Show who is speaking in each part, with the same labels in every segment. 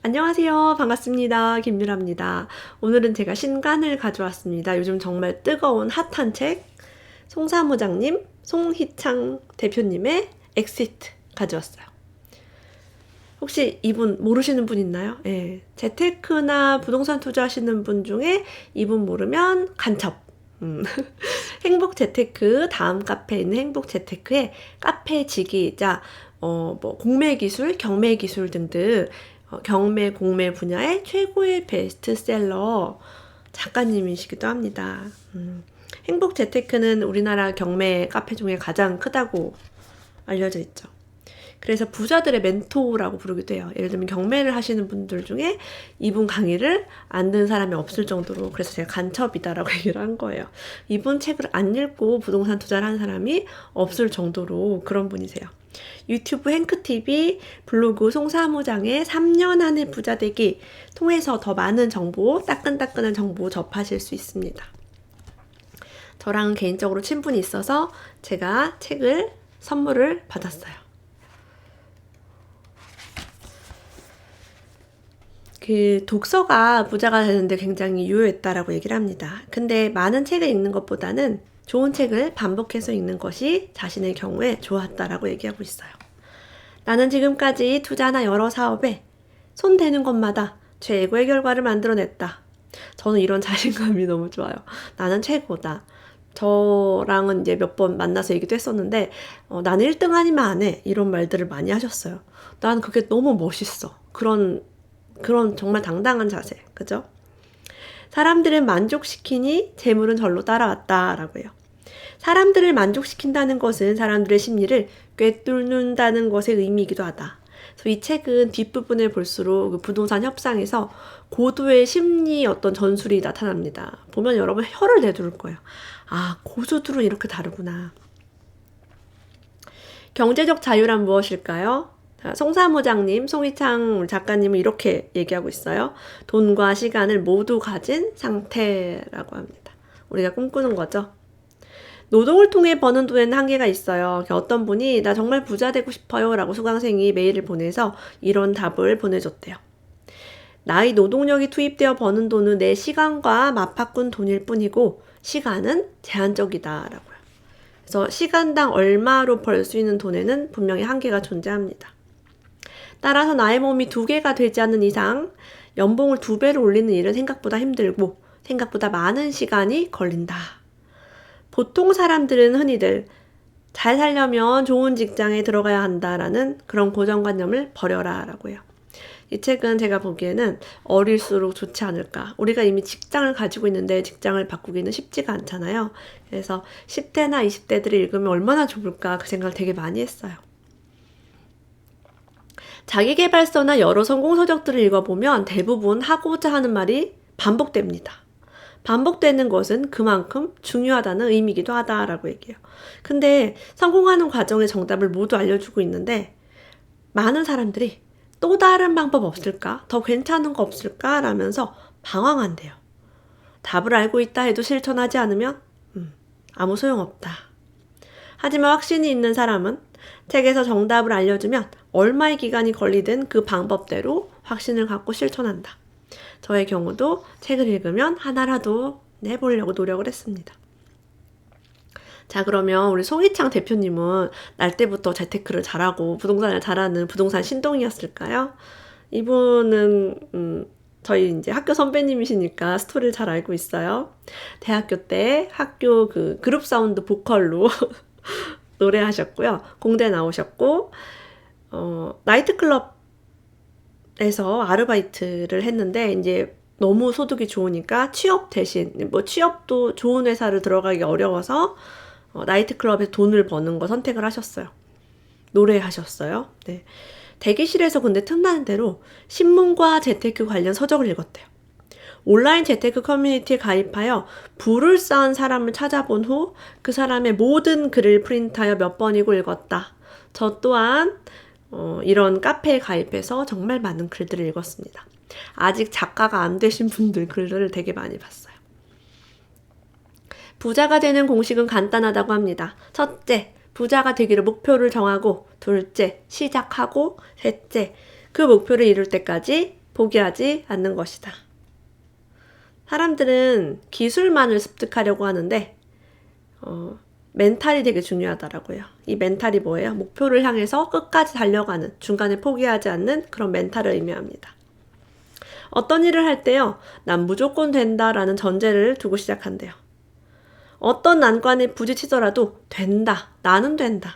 Speaker 1: 안녕하세요. 반갑습니다. 김유라입니다. 오늘은 제가 신간을 가져왔습니다. 요즘 정말 뜨거운 핫한 책, 송사무장님, 송희창 대표님의 엑시트 가져왔어요. 혹시 이분 모르시는 분 있나요? 예, 재테크나 부동산 투자하시는 분 중에 이분 모르면 간첩. 행복재테크, 다음 카페에 있는 행복재테크의 카페지기이자 공매기술, 경매기술 등등 경매, 공매 분야의 최고의 베스트셀러 작가님이시기도 합니다. 행복재테크는 우리나라 경매 카페 중에 가장 크다고 알려져 있죠. 그래서 부자들의 멘토라고 부르기도 해요. 예를 들면 경매를 하시는 분들 중에 이분 강의를 안 듣는 사람이 없을 정도로, 그래서 제가 간첩이다라고 얘기를 한 거예요. 이분 책을 안 읽고 부동산 투자를 하는 사람이 없을 정도로 그런 분이세요. 유튜브 행크TV, 블로그 송사무장의 3년 안에 부자 되기 통해서 더 많은 정보, 따끈따끈한 정보 접하실 수 있습니다. 저랑 개인적으로 친분이 있어서 제가 책을 선물을 받았어요. 그 독서가 부자가 되는데 굉장히 유효했다라고 얘기를 합니다. 근데 많은 책을 읽는 것보다는 좋은 책을 반복해서 읽는 것이 자신의 경우에 좋았다라고 얘기하고 있어요. 나는 지금까지 투자나 여러 사업에 손 대는 것마다 최고의 결과를 만들어냈다. 저는 이런 자신감이 너무 좋아요. 나는 최고다. 저랑은 이제 몇 번 만나서 얘기도 했었는데 나는 1등 아니면 안 해. 이런 말들을 많이 하셨어요. 난 그게 너무 멋있어. 그런 정말 당당한 자세. 그죠? 사람들을 만족시키니 재물은 절로 따라왔다라고 해요. 사람들을 만족시킨다는 것은 사람들의 심리를 꿰뚫는다는 것의 의미이기도 하다. 그래서 이 책은 뒷부분을 볼수록 그 부동산 협상에서 고도의 심리 어떤 전술이 나타납니다. 보면 여러분 혀를 내두를 거예요. 아, 고수들은 이렇게 다르구나. 경제적 자유란 무엇일까요? 송사무장님, 송희창 작가님은 이렇게 얘기하고 있어요. 돈과 시간을 모두 가진 상태라고 합니다. 우리가 꿈꾸는 거죠. 노동을 통해 버는 돈에는 한계가 있어요. 어떤 분이 나 정말 부자 되고 싶어요 라고 수강생이 메일을 보내서 이런 답을 보내줬대요. 나의 노동력이 투입되어 버는 돈은 내 시간과 맞바꾼 돈일 뿐이고 시간은 제한적이다 라고요. 그래서 시간당 얼마로 벌 수 있는 돈에는 분명히 한계가 존재합니다. 따라서 나의 몸이 2개가 되지 않는 이상 연봉을 2배로 올리는 일은 생각보다 힘들고 생각보다 많은 시간이 걸린다. 보통 사람들은 흔히들 잘 살려면 좋은 직장에 들어가야 한다라는 그런 고정관념을 버려라 라고 해요. 이 책은 제가 보기에는 어릴수록 좋지 않을까. 우리가 이미 직장을 가지고 있는데 직장을 바꾸기는 쉽지가 않잖아요. 그래서 10대나 20대들이 읽으면 얼마나 좋을까 그 생각을 되게 많이 했어요. 자기계발서나 여러 성공서적들을 읽어보면 대부분 하고자 하는 말이 반복됩니다. 반복되는 것은 그만큼 중요하다는 의미이기도 하다라고 얘기해요. 근데 성공하는 과정의 정답을 모두 알려주고 있는데 많은 사람들이 또 다른 방법 없을까? 더 괜찮은 거 없을까? 라면서 방황한대요. 답을 알고 있다 해도 실천하지 않으면 아무 소용없다. 하지만 확신이 있는 사람은 책에서 정답을 알려주면 얼마의 기간이 걸리든 그 방법대로 확신을 갖고 실천한다. 저의 경우도 책을 읽으면 하나라도 해보려고 노력을 했습니다. 자, 그러면 우리 송희창 대표님은 날 때부터 재테크를 잘하고 부동산을 잘하는 부동산 신동이었을까요? 이분은 저희 이제 학교 선배님이시니까 스토리를 잘 알고 있어요. 대학교 때 학교 그 그룹 사운드 보컬로 노래하셨고요. 공대 나오셨고 나이트클럽에서 아르바이트를 했는데 이제 너무 소득이 좋으니까 취업 대신 취업도 좋은 회사를 들어가기 어려워서 나이트클럽에 돈을 버는 거 선택을 하셨어요. 노래하셨어요. 네. 대기실에서 근데 틈나는 대로 신문과 재테크 관련 서적을 읽었대요. 온라인 재테크 커뮤니티에 가입하여 부를 쌓은 사람을 찾아본 후 그 사람의 모든 글을 프린트하여 몇 번이고 읽었다. 저 또한 이런 카페에 가입해서 정말 많은 글들을 읽었습니다. 아직 작가가 안 되신 분들 글들을 되게 많이 봤어요. 부자가 되는 공식은 간단하다고 합니다. 첫째, 부자가 되기를 목표를 정하고, 둘째, 시작하고, 셋째, 그 목표를 이룰 때까지 포기하지 않는 것이다. 사람들은 기술만을 습득하려고 하는데 멘탈이 되게 중요하더라고요. 이 멘탈이 뭐예요? 목표를 향해서 끝까지 달려가는, 중간에 포기하지 않는 그런 멘탈을 의미합니다. 어떤 일을 할 때요, 난 무조건 된다라는 전제를 두고 시작한대요. 어떤 난관에 부딪히더라도 된다, 나는 된다.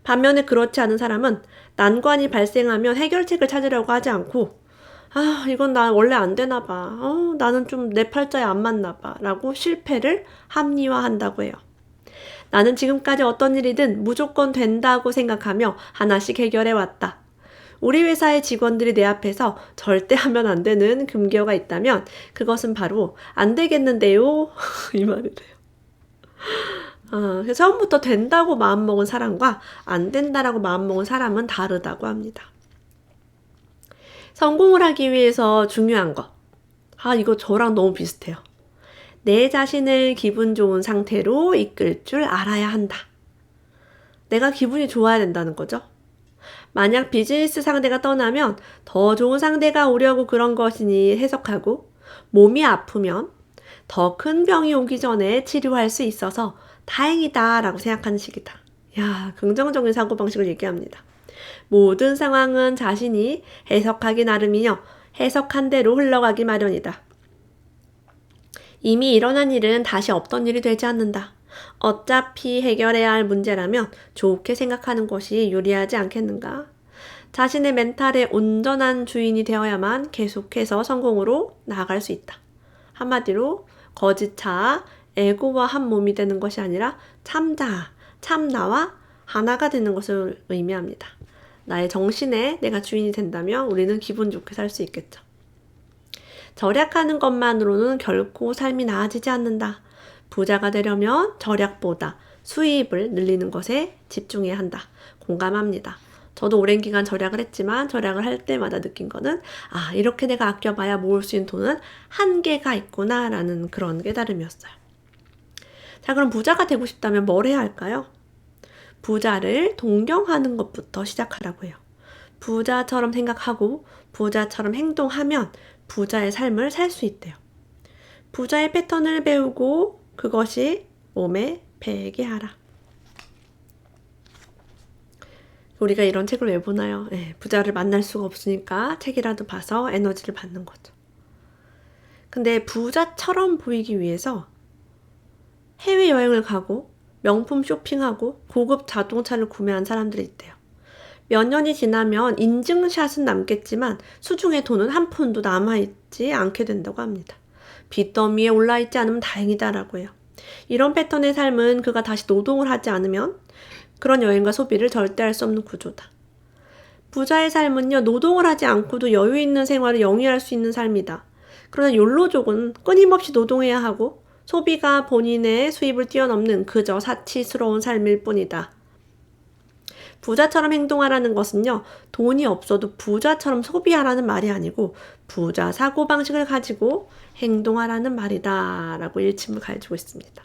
Speaker 1: 반면에 그렇지 않은 사람은 난관이 발생하면 해결책을 찾으려고 하지 않고 이건 나 원래 안 되나 봐. 나는 좀 내 팔자에 안 맞나 봐. 라고 실패를 합리화한다고 해요. 나는 지금까지 어떤 일이든 무조건 된다고 생각하며 하나씩 해결해 왔다. 우리 회사의 직원들이 내 앞에서 절대 하면 안 되는 금기어가 있다면 그것은 바로 안 되겠는데요. 이 말이래요. 처음부터 된다고 마음먹은 사람과 안 된다라고 마음먹은 사람은 다르다고 합니다. 성공을 하기 위해서 중요한 것. 이거 저랑 너무 비슷해요. 내 자신을 기분 좋은 상태로 이끌 줄 알아야 한다. 내가 기분이 좋아야 된다는 거죠. 만약 비즈니스 상대가 떠나면 더 좋은 상대가 오려고 그런 것이니 해석하고, 몸이 아프면 더 큰 병이 오기 전에 치료할 수 있어서 다행이다 라고 생각하는 식이다. 긍정적인 사고방식을 얘기합니다. 모든 상황은 자신이 해석하기 나름이며 해석한 대로 흘러가기 마련이다. 이미 일어난 일은 다시 없던 일이 되지 않는다. 어차피 해결해야 할 문제라면 좋게 생각하는 것이 유리하지 않겠는가? 자신의 멘탈의 온전한 주인이 되어야만 계속해서 성공으로 나아갈 수 있다. 한마디로 거짓자, 에고와 한 몸이 되는 것이 아니라 참자, 참나와 하나가 되는 것을 의미합니다. 나의 정신에 내가 주인이 된다면 우리는 기분 좋게 살 수 있겠죠. 절약하는 것만으로는 결코 삶이 나아지지 않는다. 부자가 되려면 절약보다 수입을 늘리는 것에 집중해야 한다. 공감합니다. 저도 오랜 기간 절약을 했지만 절약을 할 때마다 느낀 거는 이렇게 내가 아껴봐야 모을 수 있는 돈은 한계가 있구나 라는 그런 깨달음이었어요. 자, 그럼 부자가 되고 싶다면 뭘 해야 할까요? 부자를 동경하는 것부터 시작하라고 해요. 부자처럼 생각하고 부자처럼 행동하면 부자의 삶을 살 수 있대요. 부자의 패턴을 배우고 그것이 몸에 배게 하라. 우리가 이런 책을 왜 보나요? 부자를 만날 수가 없으니까 책이라도 봐서 에너지를 받는 거죠. 근데 부자처럼 보이기 위해서 해외여행을 가고 명품 쇼핑하고 고급 자동차를 구매한 사람들이 있대요. 몇 년이 지나면 인증샷은 남겠지만 수중에 돈은 한 푼도 남아있지 않게 된다고 합니다. 빚더미에 올라있지 않으면 다행이다라고 해요. 이런 패턴의 삶은 그가 다시 노동을 하지 않으면 그런 여행과 소비를 절대 할 수 없는 구조다. 부자의 삶은요, 노동을 하지 않고도 여유 있는 생활을 영위할 수 있는 삶이다. 그러나 욜로족은 끊임없이 노동해야 하고 소비가 본인의 수입을 뛰어넘는 그저 사치스러운 삶일 뿐이다. 부자처럼 행동하라는 것은요, 돈이 없어도 부자처럼 소비하라는 말이 아니고 부자 사고방식을 가지고 행동하라는 말이다 라고 일침을 가지고 있습니다.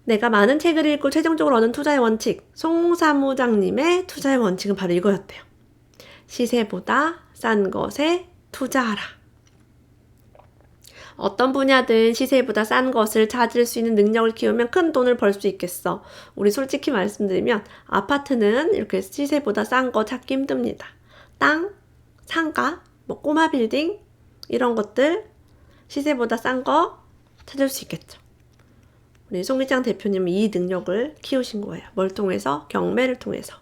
Speaker 1: 내가 많은 책을 읽고 최종적으로 얻은 투자의 원칙, 송 사무장님의 투자의 원칙은 바로 이거였대요. 시세보다 싼 것에 투자하라. 어떤 분야든 시세보다 싼 것을 찾을 수 있는 능력을 키우면 큰 돈을 벌 수 있겠어. 우리 솔직히 말씀드리면 아파트는 이렇게 시세보다 싼 거 찾기 힘듭니다. 땅, 상가, 꼬마 빌딩 이런 것들 시세보다 싼 거 찾을 수 있겠죠. 우리 송희장 대표님은 이 능력을 키우신 거예요. 뭘 통해서? 경매를 통해서.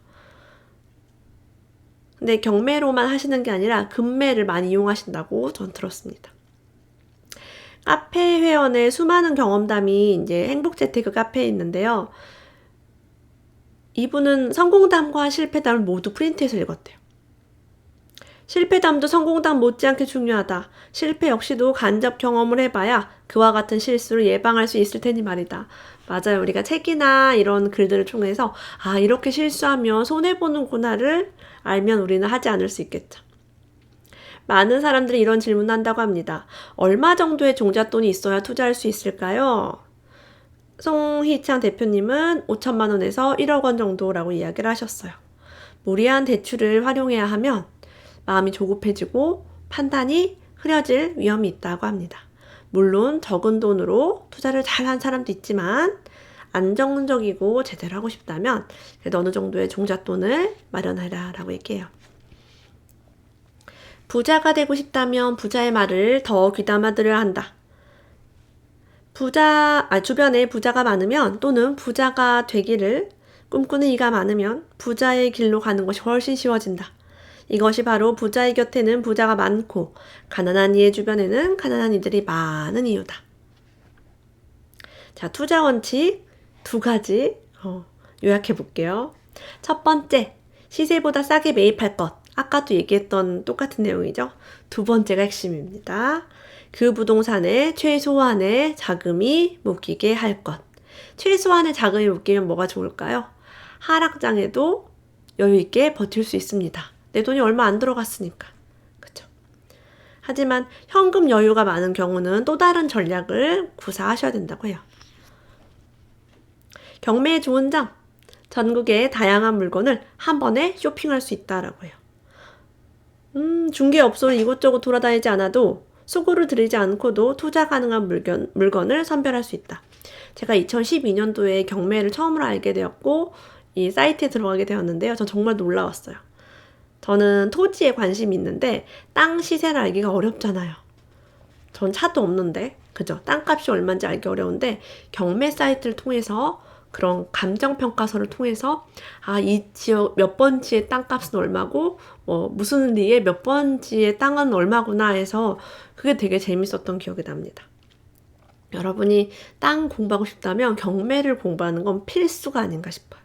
Speaker 1: 근데 경매로만 하시는 게 아니라 금매를 많이 이용하신다고 전 들었습니다. 카페 회원의 수많은 경험담이 이제 행복재테크 카페에 있는데요. 이분은 성공담과 실패담을 모두 프린트해서 읽었대요. 실패담도 성공담 못지않게 중요하다. 실패 역시도 간접 경험을 해봐야 그와 같은 실수를 예방할 수 있을 테니 말이다. 맞아요. 우리가 책이나 이런 글들을 통해서 이렇게 실수하면 손해보는구나를 알면 우리는 하지 않을 수 있겠죠. 많은 사람들이 이런 질문을 한다고 합니다. 얼마 정도의 종잣돈이 있어야 투자할 수 있을까요? 송희창 대표님은 5천만 원에서 1억 원 정도라고 이야기를 하셨어요. 무리한 대출을 활용해야 하면 마음이 조급해지고 판단이 흐려질 위험이 있다고 합니다. 물론 적은 돈으로 투자를 잘한 사람도 있지만 안정적이고 제대로 하고 싶다면 그래도 어느 정도의 종잣돈을 마련하라 라고 얘기해요. 부자가 되고 싶다면 부자의 말을 더 귀담아 들어야 한다. 주변에 부자가 많으면 또는 부자가 되기를 꿈꾸는 이가 많으면 부자의 길로 가는 것이 훨씬 쉬워진다. 이것이 바로 부자의 곁에는 부자가 많고 가난한 이의 주변에는 가난한 이들이 많은 이유다. 자, 투자 원칙 2가지 요약해 볼게요. 첫 번째, 시세보다 싸게 매입할 것. 아까도 얘기했던 똑같은 내용이죠. 2번째가 핵심입니다. 그 부동산에 최소한의 자금이 묶이게 할 것. 최소한의 자금이 묶이면 뭐가 좋을까요? 하락장에도 여유 있게 버틸 수 있습니다. 내 돈이 얼마 안 들어갔으니까. 그쵸? 하지만 현금 여유가 많은 경우는 또 다른 전략을 구사하셔야 된다고 해요. 경매의 좋은 점, 전국의 다양한 물건을 한 번에 쇼핑할 수 있다라고 해요. 중개업소를 이곳저곳 돌아다니지 않아도 수고를 들이지 않고도 투자 가능한 물건을 선별할 수 있다. 제가 2012년도에 경매를 처음으로 알게 되었고 이 사이트에 들어가게 되었는데요. 전 정말 놀라웠어요. 저는 토지에 관심이 있는데 땅 시세를 알기가 어렵잖아요. 전 차도 없는데, 그죠? 땅값이 얼마인지 알기 어려운데 경매 사이트를 통해서 그런 감정평가서를 통해서 이 지역 몇 번지의 땅값은 얼마고 무슨 리에 몇 번지의 땅은 얼마구나 해서 그게 되게 재밌었던 기억이 납니다. 여러분이 땅 공부하고 싶다면 경매를 공부하는 건 필수가 아닌가 싶어요.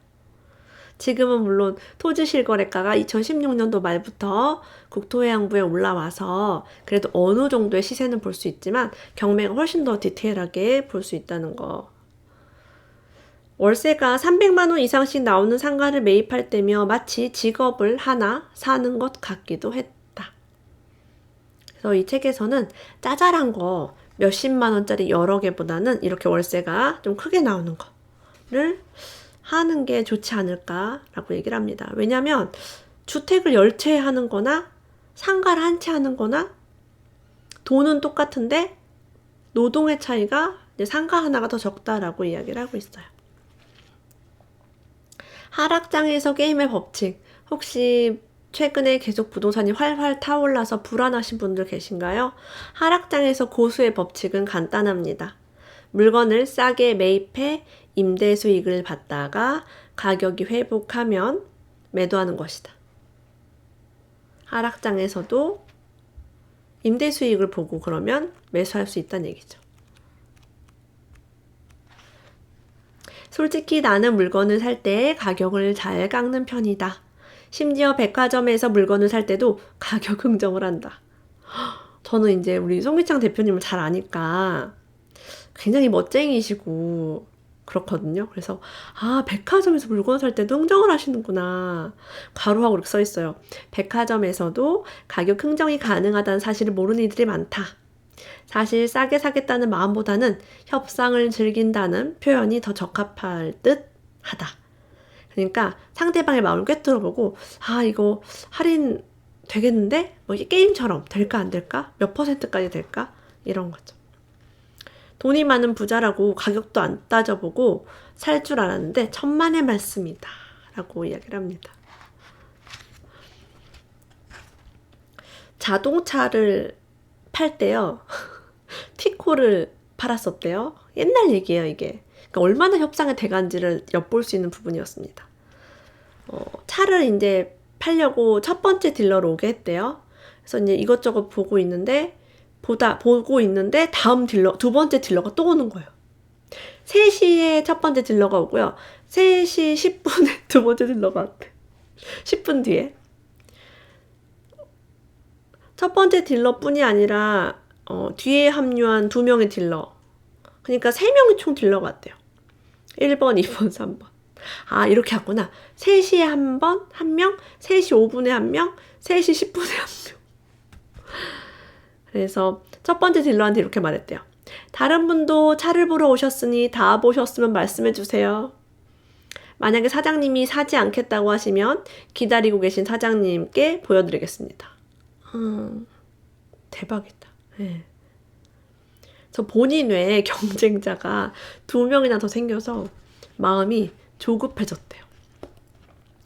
Speaker 1: 지금은 물론 토지실거래가가 2016년도 말부터 국토해양부에 올라와서 그래도 어느 정도의 시세는 볼 수 있지만 경매가 훨씬 더 디테일하게 볼 수 있다는 거. 월세가 300만 원 이상씩 나오는 상가를 매입할 때며 마치 직업을 하나 사는 것 같기도 했다. 그래서 이 책에서는 짜잘한 거 몇십만 원짜리 여러 개보다는 이렇게 월세가 좀 크게 나오는 거를 하는 게 좋지 않을까라고 얘기를 합니다. 왜냐하면 주택을 10채 하는 거나 상가를 한 채 하는 거나 돈은 똑같은데 노동의 차이가 상가 하나가 더 적다라고 이야기를 하고 있어요. 하락장에서 게임의 법칙. 혹시 최근에 계속 부동산이 활활 타올라서 불안하신 분들 계신가요? 하락장에서 고수의 법칙은 간단합니다. 물건을 싸게 매입해 임대 수익을 받다가 가격이 회복하면 매도하는 것이다. 하락장에서도 임대 수익을 보고 그러면 매수할 수 있다는 얘기죠. 솔직히 나는 물건을 살 때 가격을 잘 깎는 편이다. 심지어 백화점에서 물건을 살 때도 가격 흥정을 한다. 저는 이제 우리 송기창 대표님을 잘 아니까 굉장히 멋쟁이시고 그렇거든요. 그래서 백화점에서 물건 살 때도 흥정을 하시는구나. 괄호하고 이렇게 써 있어요. 백화점에서도 가격 흥정이 가능하다는 사실을 모르는 이들이 많다. 사실 싸게 사겠다는 마음보다는 협상을 즐긴다는 표현이 더 적합할 듯 하다. 그러니까 상대방의 마음을 꿰뚫어보고 이거 할인 되겠는데? 이게 게임처럼 될까 안 될까? 몇 %까지 될까? 이런 거죠. 돈이 많은 부자라고 가격도 안 따져보고 살 줄 알았는데 천만의 말씀이다 라고 이야기를 합니다. 자동차를 팔 때요. 티코를 팔았었대요. 옛날 얘기예요, 이게. 그러니까 얼마나 협상의 대간지를 엿볼 수 있는 부분이었습니다. 차를 이제 팔려고 첫 번째 딜러로 오게 했대요. 그래서 이제 이것저것 보고 있는데 다음 딜러, 두 번째 딜러가 또 오는 거예요. 3시에 첫 번째 딜러가 오고요. 3시 10분에 두 번째 딜러가 왔대. 10분 뒤에. 첫 번째 딜러뿐이 아니라 뒤에 합류한 2명의 딜러. 그러니까 3명의 총 딜러가 왔대요. 1번, 2번, 3번. 이렇게 왔구나. 3시에 한 명, 3시 5분에 한 명, 3시 10분에 한 명. 그래서 첫 번째 딜러한테 이렇게 말했대요. 다른 분도 차를 보러 오셨으니 다 보셨으면 말씀해 주세요. 만약에 사장님이 사지 않겠다고 하시면 기다리고 계신 사장님께 보여드리겠습니다. 대박이다. 예. 저 본인 외에 경쟁자가 2명이나 더 생겨서 마음이 조급해졌대요.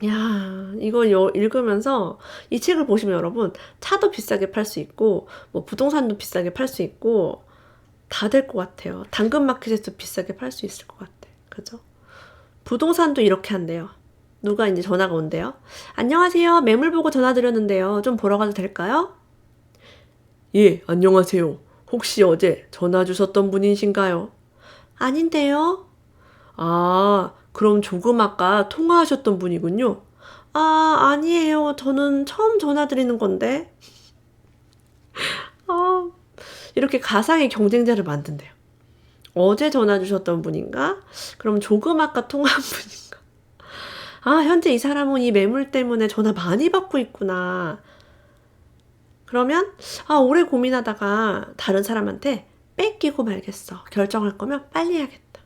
Speaker 1: 야, 이거 읽으면서 이 책을 보시면 여러분, 차도 비싸게 팔 수 있고, 뭐 부동산도 비싸게 팔 수 있고, 다 될 것 같아요. 당근마켓에서 비싸게 팔 수 있을 것 같아. 그죠? 부동산도 이렇게 한대요. 누가 이제 전화가 온대요. 안녕하세요. 매물 보고 전화 드렸는데요. 좀 보러 가도 될까요? 예, 안녕하세요. 혹시 어제 전화 주셨던 분이신가요? 아닌데요. 아, 그럼 조금 아까 통화하셨던 분이군요. 아, 아니에요. 저는 처음 전화 드리는 건데. 아, 이렇게 가상의 경쟁자를 만든대요. 어제 전화 주셨던 분인가? 그럼 조금 아까 통화한 분인가? 아, 현재 이 사람은 이 매물 때문에 전화 많이 받고 있구나. 그러면, 아, 오래 고민하다가 다른 사람한테 뺏기고 말겠어. 결정할 거면 빨리 해야겠다.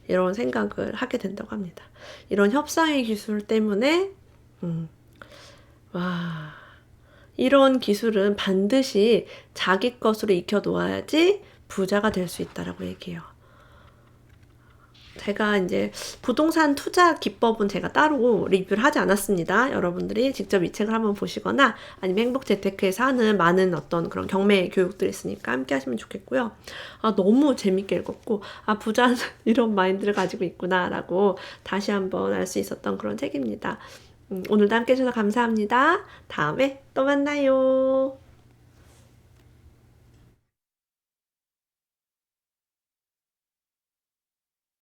Speaker 1: 이런 생각을 하게 된다고 합니다. 이런 협상의 기술 때문에, 와, 이런 기술은 반드시 자기 것으로 익혀놓아야지 부자가 될 수 있다라고 얘기해요. 제가 이제 부동산 투자 기법은 제가 따로 리뷰를 하지 않았습니다. 여러분들이 직접 이 책을 한번 보시거나 아니면 행복재테크에서 하는 많은 어떤 그런 경매 교육들이 있으니까 함께 하시면 좋겠고요. 아, 너무 재밌게 읽었고, 아, 부자는 이런 마인드를 가지고 있구나라고 다시 한번 알 수 있었던 그런 책입니다. 오늘도 함께 해주셔서 감사합니다. 다음에 또 만나요.